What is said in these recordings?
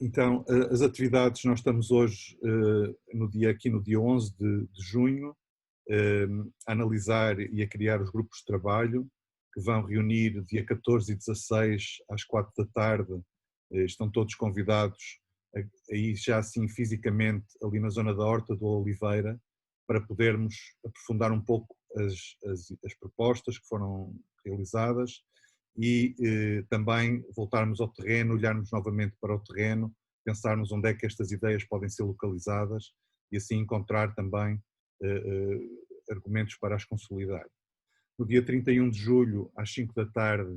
Então, as atividades, nós estamos hoje, aqui no dia 11 de junho, a analisar e a criar os grupos de trabalho, que vão reunir dia 14 e 16 às 4 da tarde, estão todos convidados, aí já assim fisicamente, ali na zona da Horta do Oliveira, para podermos aprofundar um pouco as propostas que foram realizadas e também voltarmos ao terreno, olharmos novamente para o terreno, pensarmos onde é que estas ideias podem ser localizadas e assim encontrar também argumentos para as consolidar. No dia 31 de julho, às 5 da tarde,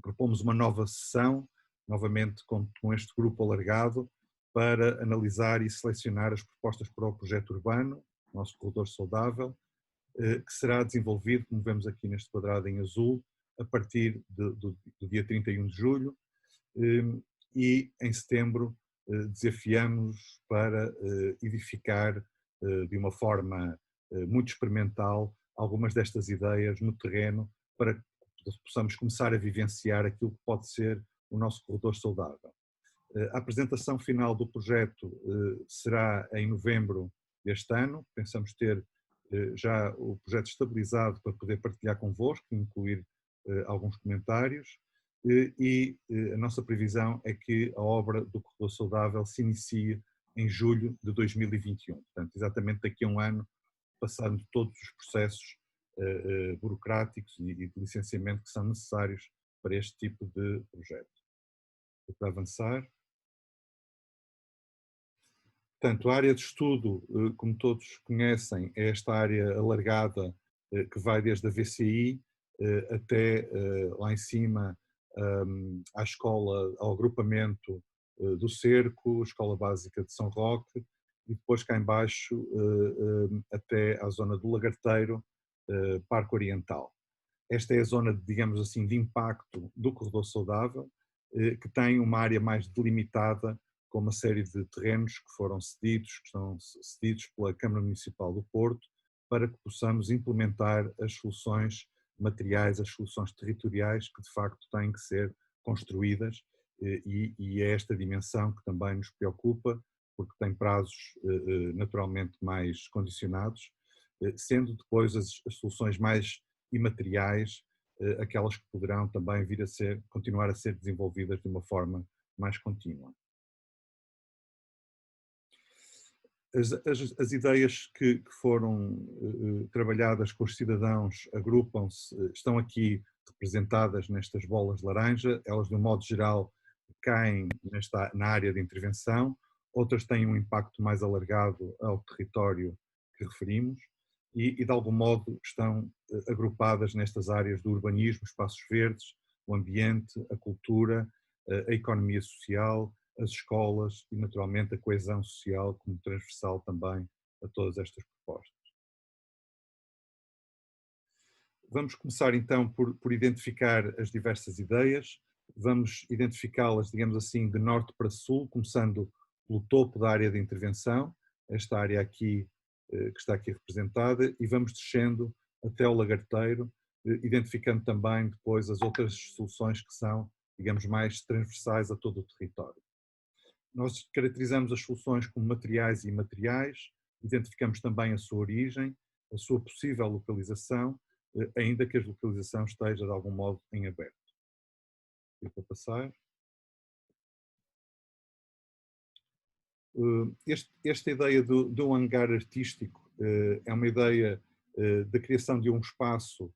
propomos uma nova sessão, novamente com este grupo alargado, para analisar e selecionar as propostas para o projeto urbano, nosso corredor saudável, que será desenvolvido, como vemos aqui neste quadrado em azul, a partir do dia 31 de julho, e em setembro desafiamos para edificar de uma forma muito experimental algumas destas ideias no terreno para que possamos começar a vivenciar aquilo que pode ser o nosso corredor saudável. A apresentação final do projeto será em novembro deste ano. Pensamos ter já o projeto estabilizado para poder partilhar convosco, incluir alguns comentários, e a nossa previsão é que a obra do Corredor Saudável se inicie em julho de 2021. Portanto, exatamente daqui a um ano, passando todos os processos burocráticos e de licenciamento que são necessários para este tipo de projeto. Para avançar. Portanto, a área de estudo, como todos conhecem, é esta área alargada que vai desde a VCI até lá em cima à escola, ao agrupamento do Cerco, Escola Básica de São Roque, e depois cá em baixo até à zona do Lagarteiro, Parque Oriental. Esta é a zona, digamos assim, de impacto do Corredor Saudável, que tem uma área mais delimitada com uma série de terrenos que foram cedidos, que estão cedidos pela Câmara Municipal do Porto, para que possamos implementar as soluções materiais, as soluções territoriais que de facto têm que ser construídas, e é esta dimensão que também nos preocupa, porque tem prazos naturalmente mais condicionados, sendo depois as soluções mais imateriais aquelas que poderão também vir a continuar a ser desenvolvidas de uma forma mais contínua. As ideias que foram trabalhadas com os cidadãos agrupam-se, estão aqui representadas nestas bolas de laranja, elas de um modo geral caem na área de intervenção, outras têm um impacto mais alargado ao território que referimos e de algum modo estão agrupadas nestas áreas do urbanismo, espaços verdes, o ambiente, a cultura, a economia social, as escolas e, naturalmente, a coesão social como transversal também a todas estas propostas. Vamos começar então por identificar as diversas ideias, vamos identificá-las, digamos assim, de norte para sul, começando pelo topo da área de intervenção, esta área aqui que está aqui representada, e vamos descendo até o Lagarteiro, identificando também depois as outras soluções que são, digamos, mais transversais a todo o território. Nós caracterizamos as soluções como materiais e imateriais, identificamos também a sua origem, a sua possível localização, ainda que a localização esteja de algum modo em aberto. E para passar. Esta ideia do hangar artístico é uma ideia da criação de um espaço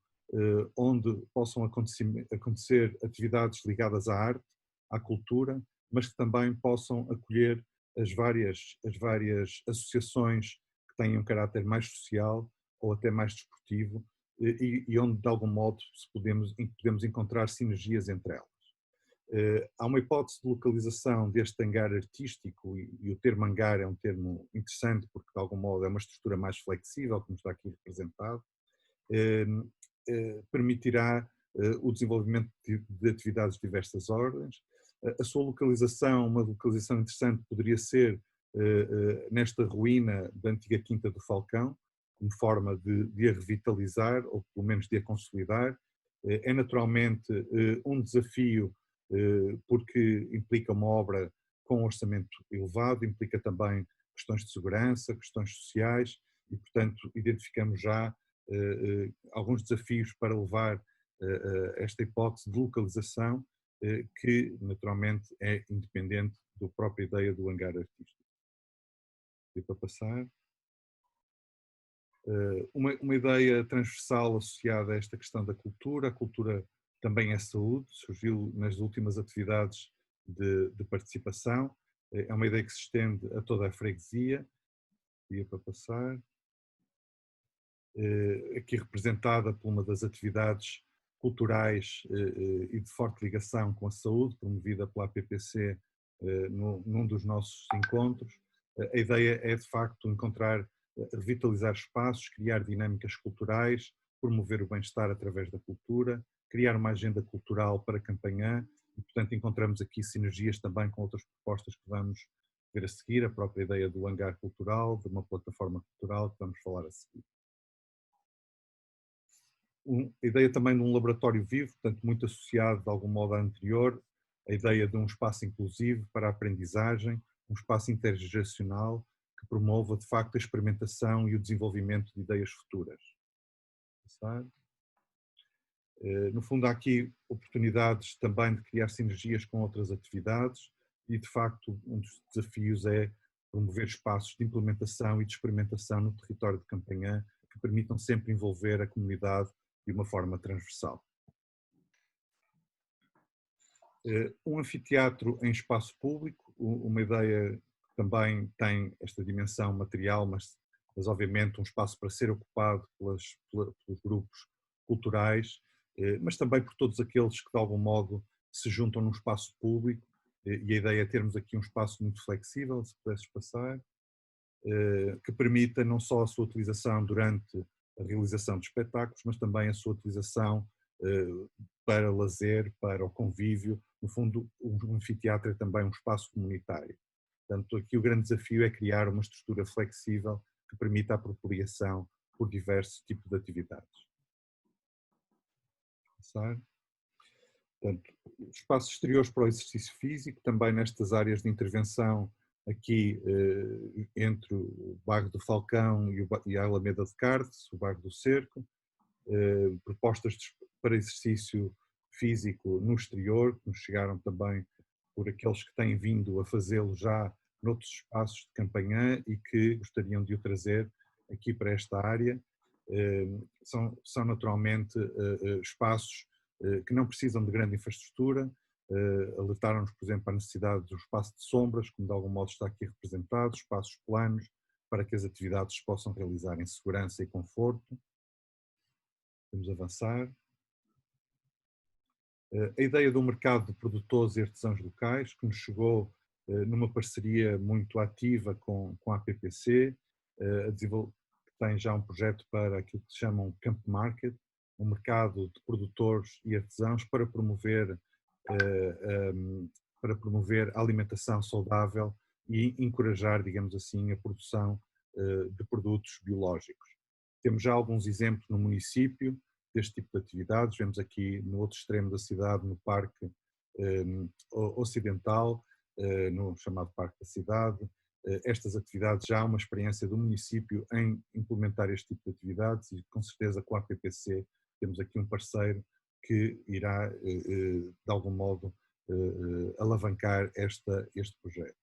onde possam acontecer atividades ligadas à arte, à cultura, mas que também possam acolher as várias associações que têm um caráter mais social ou até mais desportivo e onde de algum modo podemos encontrar sinergias entre elas. Há uma hipótese de localização deste hangar artístico e o termo hangar é um termo interessante porque de algum modo é uma estrutura mais flexível, como está aqui representado, permitirá o desenvolvimento de atividades de diversas ordens. A sua localização, uma localização interessante poderia ser nesta ruína da antiga Quinta do Falcão, como forma de a revitalizar ou pelo menos de a consolidar. É naturalmente um desafio porque implica uma obra com um orçamento elevado, implica também questões de segurança, questões sociais e, portanto, identificamos já alguns desafios para levar esta hipótese de localização que naturalmente é independente da própria ideia do hangar artístico. E para passar, uma ideia transversal associada a esta questão da cultura, a cultura também é saúde, surgiu nas últimas atividades de participação, é uma ideia que se estende a toda a freguesia, e para passar, aqui representada por uma das atividades culturais e de forte ligação com a saúde, promovida pela APPC num dos nossos encontros. A ideia é, de facto, encontrar, revitalizar espaços, criar dinâmicas culturais, promover o bem-estar através da cultura, criar uma agenda cultural para Campanhã e, portanto, encontramos aqui sinergias também com outras propostas que vamos ver a seguir, a própria ideia do hangar cultural, de uma plataforma cultural que vamos falar a seguir. A ideia também de um laboratório vivo, portanto muito associado de algum modo à anterior, a ideia de um espaço inclusivo para a aprendizagem, um espaço intergeracional que promova de facto a experimentação e o desenvolvimento de ideias futuras. No fundo há aqui oportunidades também de criar sinergias com outras atividades e de facto um dos desafios é promover espaços de implementação e de experimentação no território de Campanhã que permitam sempre envolver a comunidade de uma forma transversal. Um anfiteatro em espaço público, uma ideia que também tem esta dimensão material, mas obviamente um espaço para ser ocupado pelos grupos culturais, mas também por todos aqueles que de algum modo se juntam num espaço público, e a ideia é termos aqui um espaço muito flexível, se pudesses passar, que permita não só a sua utilização durante a realização de espetáculos, mas também a sua utilização para lazer, para o convívio. No fundo, um anfiteatro é também um espaço comunitário. Portanto, aqui o grande desafio é criar uma estrutura flexível que permita a apropriação por diversos tipos de atividades. Passar. Portanto, espaços exteriores para o exercício físico, também nestas áreas de intervenção aqui entre o bairro do Falcão e a Alameda de Cartes, o bairro do Cerco, propostas para exercício físico no exterior, que nos chegaram também por aqueles que têm vindo a fazê-lo já noutros espaços de Campanhã e que gostariam de o trazer aqui para esta área. São naturalmente espaços que não precisam de grande infraestrutura, alertaram-nos, por exemplo, a necessidade do espaço de sombras, como de algum modo está aqui representado, espaços planos, para que as atividades se possam realizar em segurança e conforto. Vamos avançar. A ideia do mercado de produtores e artesãos locais, que nos chegou numa parceria muito ativa com a APPC, que tem já um projeto para aquilo que se chama um Camp Market, um mercado de produtores e artesãos para promover a alimentação saudável e encorajar, digamos assim, a produção de produtos biológicos. Temos já alguns exemplos no município deste tipo de atividades, vemos aqui no outro extremo da cidade, no Parque Ocidental, no chamado Parque da Cidade. Estas atividades já há uma experiência do município em implementar este tipo de atividades e com certeza com a APPC temos aqui um parceiro que irá, de algum modo, alavancar este projeto.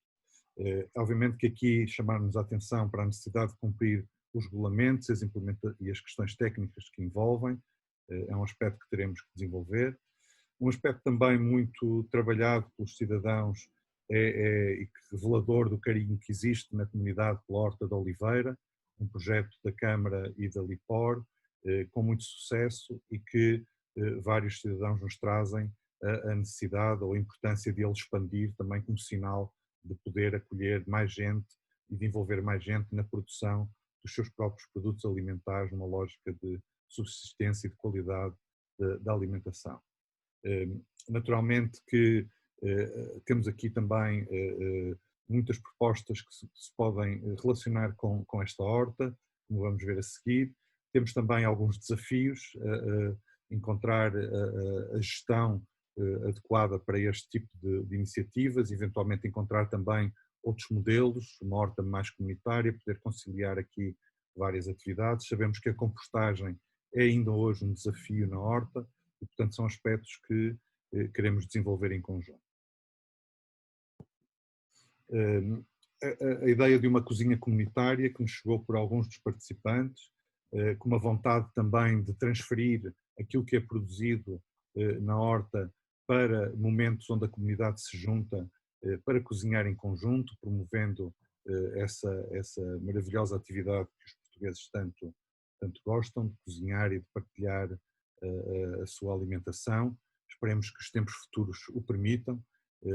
Obviamente que aqui chamar-nos a atenção para a necessidade de cumprir os regulamentos e as questões técnicas que envolvem, é um aspecto que teremos que desenvolver. Um aspecto também muito trabalhado pelos cidadãos e revelador do carinho que existe na comunidade pela Horta da Oliveira, um projeto da Câmara e da LIPOR, com muito sucesso e que vários cidadãos nos trazem a necessidade ou a importância de ele expandir também como sinal de poder acolher mais gente e de envolver mais gente na produção dos seus próprios produtos alimentares, numa lógica de subsistência e de qualidade da alimentação. Naturalmente que temos aqui também muitas propostas que se podem relacionar com esta horta, como vamos ver a seguir. Temos também alguns desafios, encontrar a gestão adequada para este tipo de iniciativas, eventualmente encontrar também outros modelos, uma horta mais comunitária, poder conciliar aqui várias atividades. Sabemos que a compostagem é ainda hoje um desafio na horta e, portanto, são aspectos que queremos desenvolver em conjunto. A ideia de uma cozinha comunitária que nos chegou por alguns dos participantes, com uma vontade também de transferir aquilo que é produzido na horta para momentos onde a comunidade se junta para cozinhar em conjunto, promovendo essa maravilhosa atividade que os portugueses tanto gostam, de cozinhar e de partilhar a sua alimentação. Esperemos que os tempos futuros o permitam,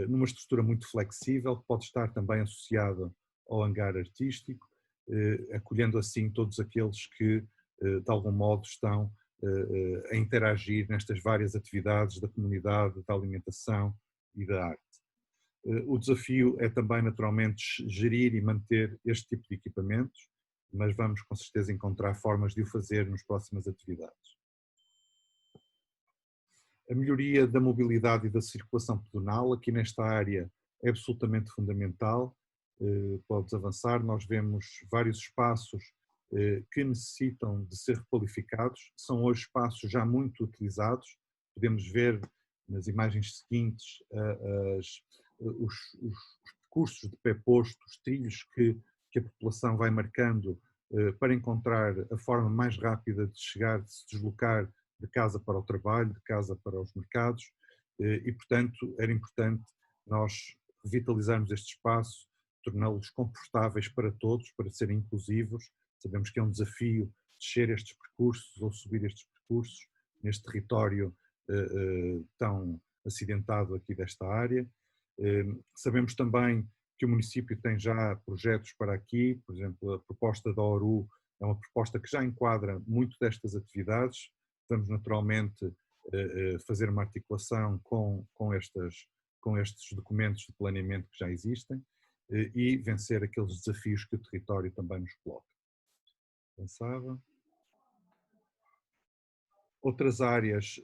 numa estrutura muito flexível, que pode estar também associada ao hangar artístico, acolhendo assim todos aqueles que, de algum modo, estão a interagir nestas várias atividades da comunidade, da alimentação e da arte. O desafio é também, naturalmente, gerir e manter este tipo de equipamentos, mas vamos com certeza encontrar formas de o fazer nas próximas atividades. A melhoria da mobilidade e da circulação pedonal aqui nesta área é absolutamente fundamental. Podes avançar, nós vemos vários espaços que necessitam de ser requalificados, são hoje espaços já muito utilizados, podemos ver nas imagens seguintes os percursos de pé posto, os trilhos que a população vai marcando para encontrar a forma mais rápida de chegar, de se deslocar de casa para o trabalho, de casa para os mercados, e portanto era importante nós revitalizarmos este espaço, torná-los confortáveis para todos, para serem inclusivos. Sabemos que é um desafio descer estes percursos ou subir estes percursos neste território tão acidentado aqui desta área. Sabemos também que o município tem já projetos para aqui, por exemplo, a proposta da ORU é uma proposta que já enquadra muito destas atividades. Vamos naturalmente fazer uma articulação com estes documentos de planeamento que já existem e vencer aqueles desafios que o território também nos coloca. Pensava. Outras áreas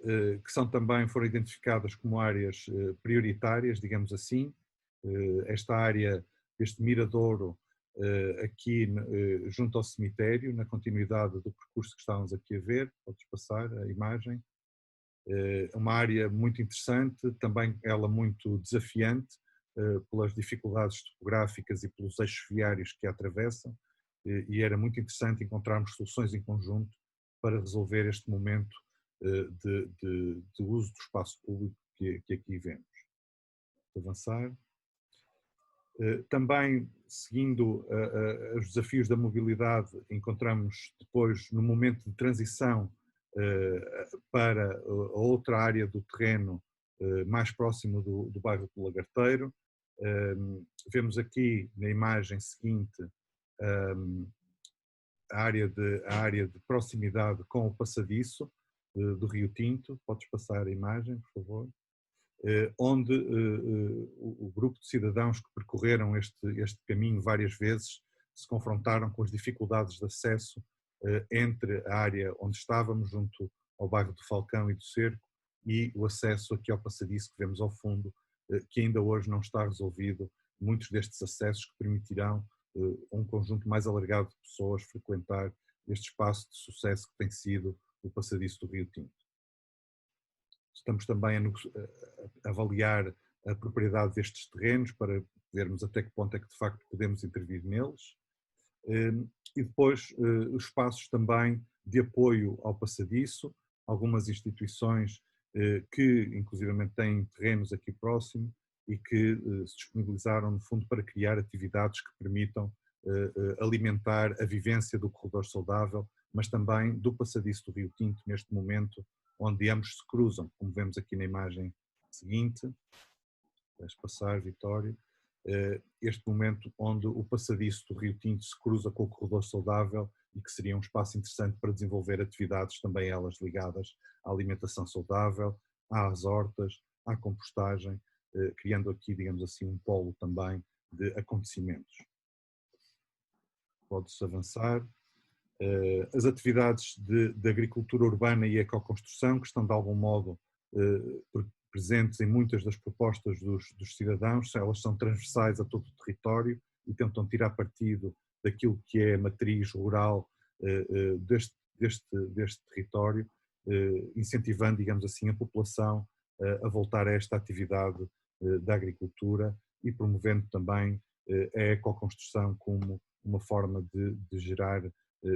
que foram identificadas como áreas prioritárias, digamos assim, esta área, este miradouro aqui junto ao cemitério, na continuidade do percurso que estávamos aqui a ver, podes passar a imagem, uma área muito interessante, também ela muito desafiante, pelas dificuldades topográficas e pelos eixos viários que a atravessam, e era muito interessante encontrarmos soluções em conjunto para resolver este momento de uso do espaço público que aqui vemos. Vou avançar. Também, seguindo os desafios da mobilidade, encontramos depois, no momento de transição para a outra área do terreno mais próximo do bairro do Lagarteiro. Vemos aqui na imagem seguinte a área de proximidade com o passadiço do Rio Tinto. Podes passar a imagem, por favor. Onde o grupo de cidadãos que percorreram este caminho várias vezes se confrontaram com as dificuldades de acesso entre a área onde estávamos, junto ao bairro do Falcão e do Cerco, e o acesso aqui ao passadiço que vemos ao fundo, que ainda hoje não está resolvido. Muitos destes acessos que permitirão um conjunto mais alargado de pessoas frequentar este espaço de sucesso que tem sido o passadiço do Rio Tinto. Estamos também a avaliar a propriedade destes terrenos para vermos até que ponto é que de facto podemos intervir neles. E depois os espaços também de apoio ao passadiço, algumas instituições que inclusivamente têm terrenos aqui próximo e que se disponibilizaram no fundo para criar atividades que permitam alimentar a vivência do corredor saudável, mas também do passadiço do Rio Tinto neste momento, onde ambos se cruzam, como vemos aqui na imagem seguinte. Vais passar, Vitório. Este momento onde o passadiço do Rio Tinto se cruza com o corredor saudável e que seria um espaço interessante para desenvolver atividades também elas ligadas à alimentação saudável, às hortas, à compostagem, criando aqui, digamos assim, um polo também de acontecimentos. Pode-se avançar. As atividades de agricultura urbana e ecoconstrução, que estão de algum modo presentes em muitas das propostas dos cidadãos, elas são transversais a todo o território e tentam tirar partido daquilo que é a matriz rural deste território, incentivando, digamos assim, a população a voltar a esta atividade da agricultura e promovendo também a ecoconstrução como uma forma de gerar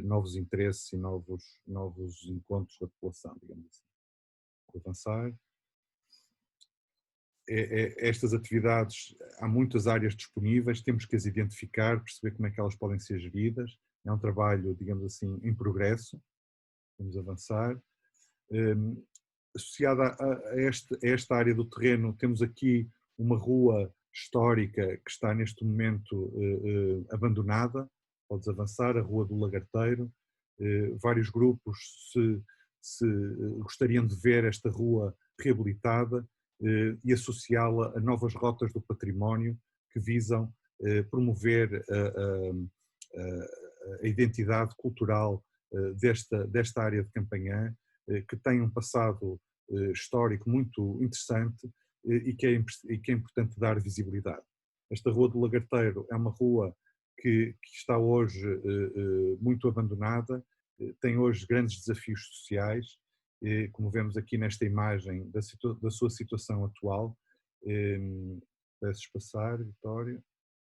novos interesses e novos encontros da população, digamos assim. Vou avançar. Estas atividades, há muitas áreas disponíveis, temos que as identificar, perceber como é que elas podem ser geridas. É um trabalho, digamos assim, em progresso. Vamos avançar. Associada a esta área do terreno, temos aqui uma rua histórica que está neste momento abandonada. Podes avançar, a Rua do Lagarteiro. Vários grupos se gostariam de ver esta rua reabilitada e associá-la a novas rotas do património que visam promover a identidade cultural desta área de Campanhã, que tem um passado histórico muito interessante e que é importante dar visibilidade. Esta Rua do Lagarteiro é uma rua que está hoje muito abandonada, tem hoje grandes desafios sociais, como vemos aqui nesta imagem da sua situação atual. Peço passar, Vitória,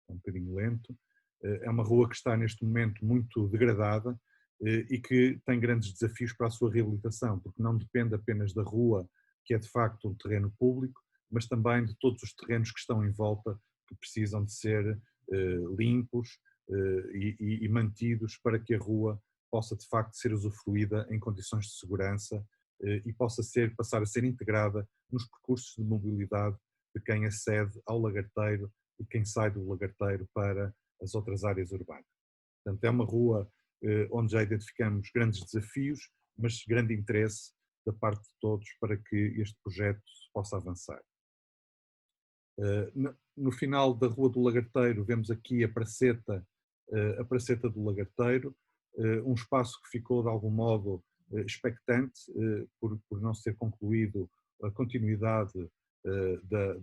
é um bocadinho lento. É uma rua que está neste momento muito degradada e que tem grandes desafios para a sua reabilitação, porque não depende apenas da rua, que é de facto um terreno público, mas também de todos os terrenos que estão em volta, que precisam de ser limpos e mantidos para que a rua possa de facto ser usufruída em condições de segurança e possa passar a ser integrada nos percursos de mobilidade de quem acede ao Lagarteiro e quem sai do Lagarteiro para as outras áreas urbanas. Portanto, é uma rua onde já identificamos grandes desafios, mas grande interesse da parte de todos para que este projeto possa avançar. No final da Rua do Lagarteiro vemos aqui a Praceta do Lagarteiro, um espaço que ficou de algum modo expectante por não ser concluído a continuidade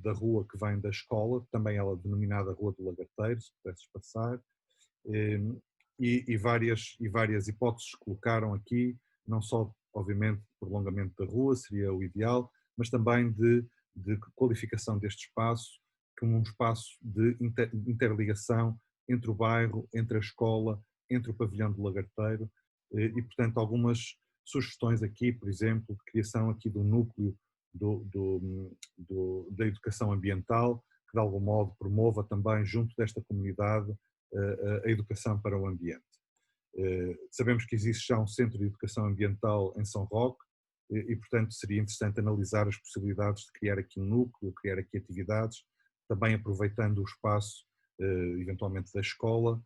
da rua que vem da escola, também ela denominada Rua do Lagarteiro, se pudesses passar, e várias hipóteses que colocaram aqui, não só obviamente de prolongamento da rua, seria o ideal, mas também de qualificação deste espaço como um espaço de interligação entre o bairro, entre a escola, entre o pavilhão do Lagarteiro e, portanto, algumas sugestões aqui, por exemplo, de criação aqui do núcleo da educação ambiental, que de algum modo promova também junto desta comunidade a educação para o ambiente. Sabemos que existe já um centro de educação ambiental em São Roque e, portanto, seria interessante analisar as possibilidades de criar aqui um núcleo, criar aqui atividades, também aproveitando o espaço, eventualmente, da escola,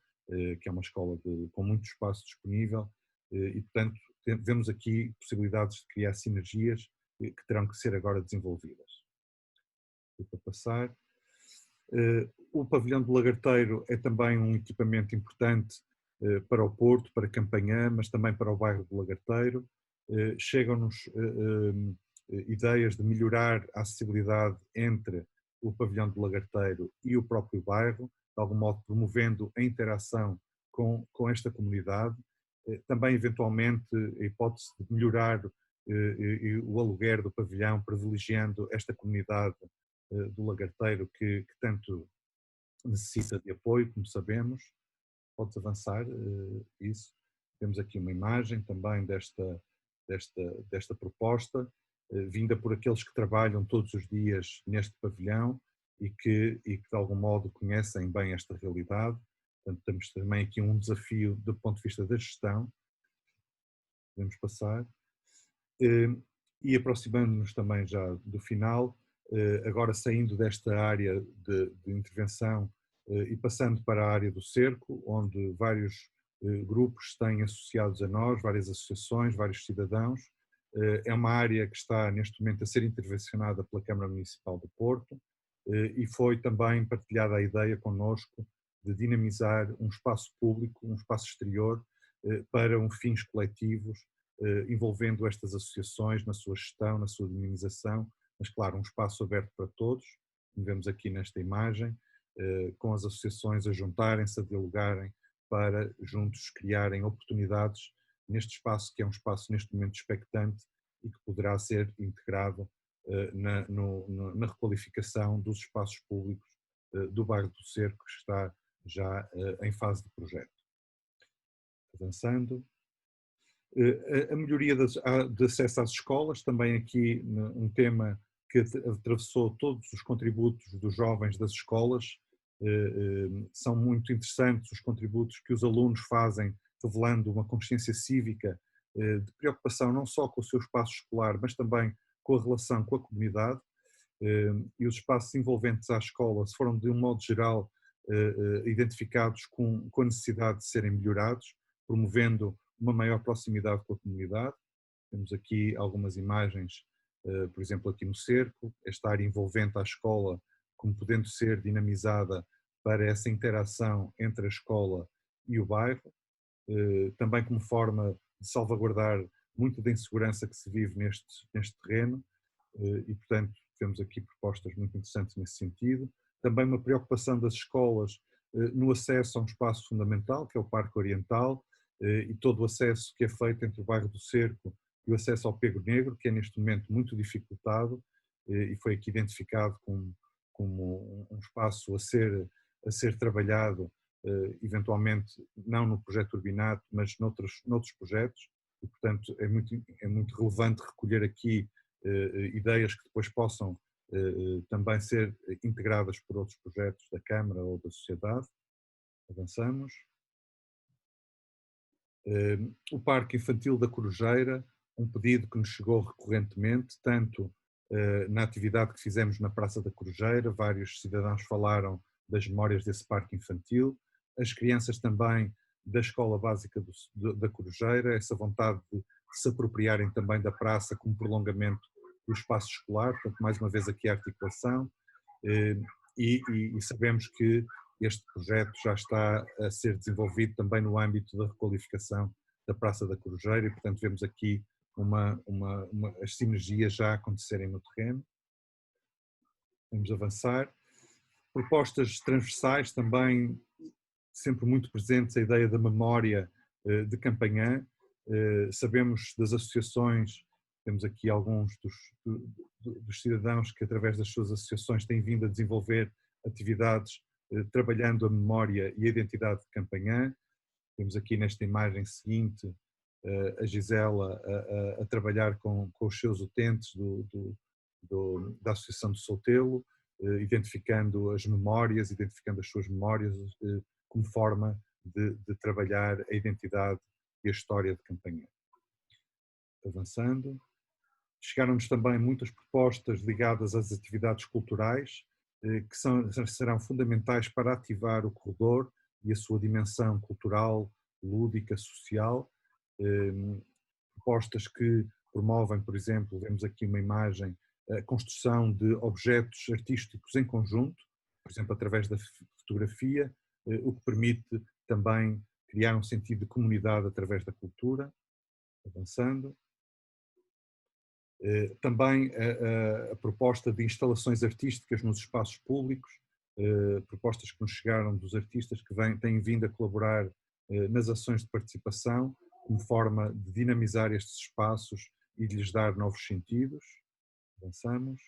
que é uma escola com muito espaço disponível, e, portanto, vemos aqui possibilidades de criar sinergias que terão que ser agora desenvolvidas. Para passar. O pavilhão do Lagarteiro é também um equipamento importante para o Porto, para Campanhã, mas também para o bairro do Lagarteiro. Chegam-nos ideias de melhorar a acessibilidade entre o pavilhão do Lagarteiro e o próprio bairro, de algum modo promovendo a interação com esta comunidade. Também, eventualmente, a hipótese de melhorar o aluguer do pavilhão, privilegiando esta comunidade do Lagarteiro que tanto necessita de apoio, como sabemos. Podes avançar isso. Temos aqui uma imagem também desta proposta, vinda por aqueles que trabalham todos os dias neste pavilhão e que de algum modo conhecem bem esta realidade. Portanto, temos também aqui um desafio do ponto de vista da gestão. Podemos passar. E aproximando-nos também já do final, agora saindo desta área de intervenção e passando para a área do cerco, onde vários grupos têm associados a nós, várias associações, vários cidadãos. É uma área que está neste momento a ser intervencionada pela Câmara Municipal do Porto e foi também partilhada a ideia connosco de dinamizar um espaço público, um espaço exterior para fins coletivos, envolvendo estas associações na sua gestão, na sua dinamização, mas claro, um espaço aberto para todos, como vemos aqui nesta imagem, com as associações a juntarem-se, a dialogarem, para juntos criarem oportunidades neste espaço, que é um espaço neste momento expectante e que poderá ser integrado na requalificação dos espaços públicos do bairro do Cerco, que está já em fase de projeto. Avançando. A melhoria de acesso às escolas, também aqui um tema que atravessou todos os contributos dos jovens das escolas. São muito interessantes os contributos que os alunos fazem, revelando uma consciência cívica de preocupação não só com o seu espaço escolar, mas também com a relação com a comunidade. E os espaços envolventes à escola foram, de um modo geral, identificados com a necessidade de serem melhorados, promovendo uma maior proximidade com a comunidade. Temos aqui algumas imagens, por exemplo, aqui no Cerco, esta área envolvente à escola, como podendo ser dinamizada para essa interação entre a escola e o bairro, também como forma de salvaguardar muito da insegurança que se vive neste terreno, e portanto temos aqui propostas muito interessantes nesse sentido. Também uma preocupação das escolas no acesso a um espaço fundamental, que é o Parque Oriental, e todo o acesso que é feito entre o bairro do Cerco e o acesso ao Pego Negro, que é neste momento muito dificultado, e foi aqui identificado como um espaço a ser trabalhado, eventualmente não no projeto Urbinato, mas noutros projetos, e portanto é muito relevante recolher aqui ideias que depois possam também ser integradas por outros projetos da Câmara ou da sociedade. Avançamos. O Parque Infantil da Corujeira, um pedido que nos chegou recorrentemente, tanto na atividade que fizemos na Praça da Corujeira, vários cidadãos falaram das memórias desse parque infantil, as crianças também da Escola Básica da Corujeira, essa vontade de se apropriarem também da praça como prolongamento do espaço escolar, portanto, mais uma vez aqui a articulação, e sabemos que este projeto já está a ser desenvolvido também no âmbito da requalificação da Praça da Corujeira e, portanto, vemos aqui as sinergias já acontecerem no terreno. Vamos avançar. Propostas transversais também, sempre muito presentes, a ideia da memória de Campanhã. Sabemos das associações, temos aqui alguns dos cidadãos que, através das suas associações, têm vindo a desenvolver atividades trabalhando a memória e a identidade de Campanhã. Temos aqui nesta imagem seguinte a Gisela a trabalhar com os seus utentes da Associação do Soutelo, identificando as memórias, identificando as suas memórias como forma de trabalhar a identidade e a história de Campanhã. Avançando. Chegaram-nos também muitas propostas ligadas às atividades culturais, que serão fundamentais para ativar o corredor e a sua dimensão cultural, lúdica, social. Propostas que promovem, por exemplo, vemos aqui uma imagem, a construção de objetos artísticos em conjunto, por exemplo, através da fotografia, o que permite também criar um sentido de comunidade através da cultura. Avançando. Também a proposta de instalações artísticas nos espaços públicos, propostas que nos chegaram dos artistas que têm vindo a colaborar nas ações de participação, como forma de dinamizar estes espaços e de lhes dar novos sentidos. Avançamos.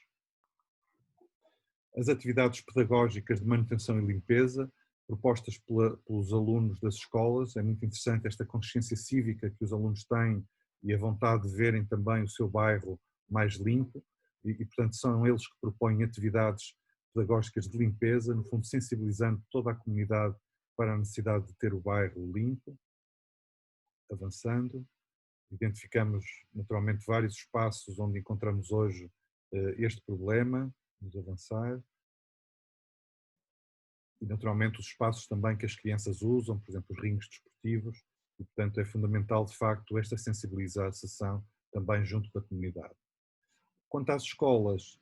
As atividades pedagógicas de manutenção e limpeza, propostas pelos alunos das escolas. É muito interessante esta consciência cívica que os alunos têm e a vontade de verem também o seu bairro mais limpo e portanto, são eles que propõem atividades pedagógicas de limpeza, no fundo sensibilizando toda a comunidade para a necessidade de ter o bairro limpo. Avançando. Identificamos naturalmente vários espaços onde encontramos hoje este problema. Vamos avançar. E naturalmente os espaços também que as crianças usam, por exemplo os ringues desportivos, e portanto é fundamental de facto esta sensibilização também junto da comunidade. Quanto às escolas,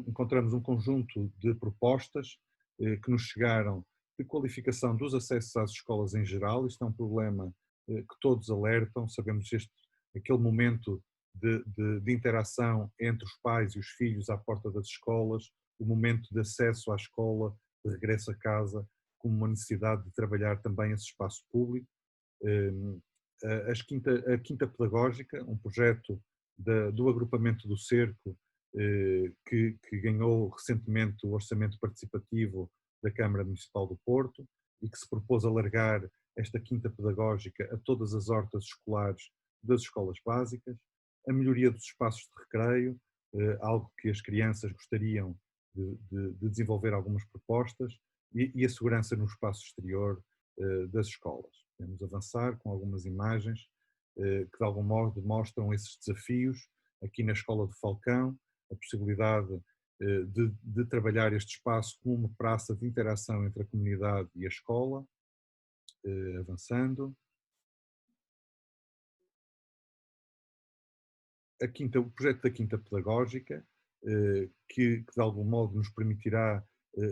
encontramos um conjunto de propostas que nos chegaram de qualificação dos acessos às escolas em geral. Isto é um problema que todos alertam, sabemos aquele momento de interação entre os pais e os filhos à porta das escolas, o momento de acesso à escola, de regresso a casa, como uma necessidade de trabalhar também esse espaço público. A Quinta Pedagógica, um projeto do agrupamento do Cerco, que ganhou recentemente o orçamento participativo da Câmara Municipal do Porto e que se propôs alargar esta Quinta Pedagógica a todas as hortas escolares das escolas básicas, a melhoria dos espaços de recreio, algo que as crianças gostariam de desenvolver algumas propostas, e a segurança no espaço exterior das escolas. Podemos avançar com algumas imagens que de algum modo mostram esses desafios aqui na Escola do Falcão, a possibilidade de trabalhar este espaço como uma praça de interação entre a comunidade e a escola. Avançando. O projeto da Quinta Pedagógica, que de algum modo nos permitirá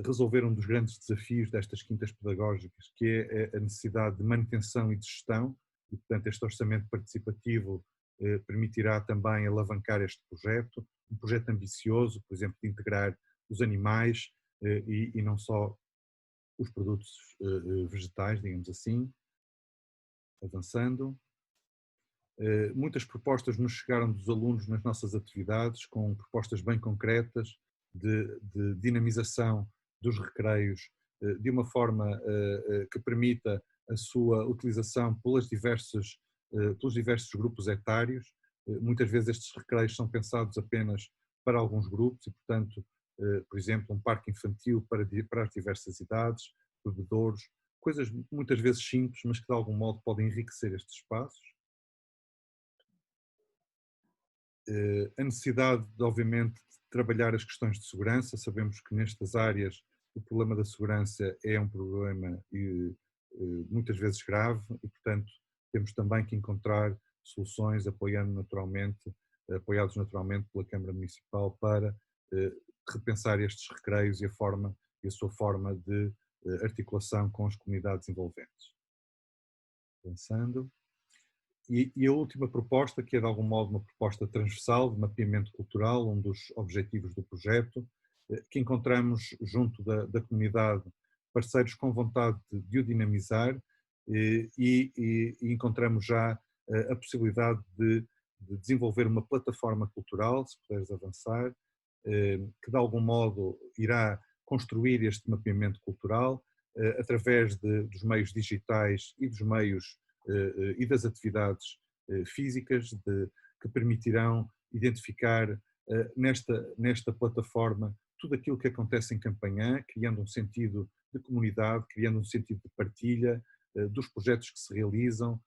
resolver um dos grandes desafios destas quintas pedagógicas, que é a necessidade de manutenção e de gestão, e portanto este orçamento participativo permitirá também alavancar este projeto, um projeto ambicioso, por exemplo, de integrar os animais e não só os produtos vegetais, digamos assim. Avançando. Muitas propostas nos chegaram dos alunos nas nossas atividades, com propostas bem concretas de dinamização dos recreios de uma forma que permita a sua utilização pelos diversos grupos etários. Muitas vezes estes recreios são pensados apenas para alguns grupos e, portanto, por exemplo, um parque infantil para as diversas idades, bebedouros, coisas muitas vezes simples, mas que de algum modo podem enriquecer estes espaços. A necessidade, obviamente, de trabalhar as questões de segurança. Sabemos que nestas áreas o problema da segurança é um problema muitas vezes grave e, portanto, temos também que encontrar soluções apoiados naturalmente pela Câmara Municipal para repensar estes recreios e a sua forma de articulação com as comunidades envolventes. Pensando. E a última proposta, que é de algum modo uma proposta transversal de mapeamento cultural, um dos objetivos do projeto, que encontramos junto da comunidade parceiros com vontade de o dinamizar e encontramos já a possibilidade de desenvolver uma plataforma cultural, se puderes avançar, que de algum modo irá construir este mapeamento cultural através dos meios digitais e dos meios e das atividades físicas que permitirão identificar nesta plataforma tudo aquilo que acontece em Campanhã, criando um sentido de comunidade, criando um sentido de partilha dos projetos que se realizam,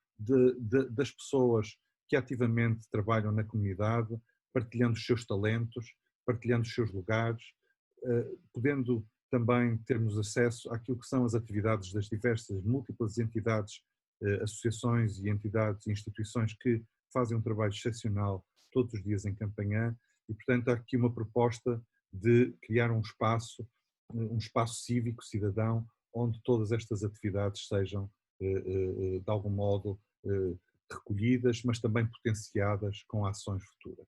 das pessoas que ativamente trabalham na comunidade, partilhando os seus talentos, partilhando os seus lugares, podendo também termos acesso àquilo que são as atividades das diversas, múltiplas entidades, associações e entidades e instituições que fazem um trabalho excepcional todos os dias em Campanhã e, portanto, há aqui uma proposta de criar um espaço cívico, cidadão, onde todas estas atividades sejam, de algum modo, recolhidas, mas também potenciadas com ações futuras.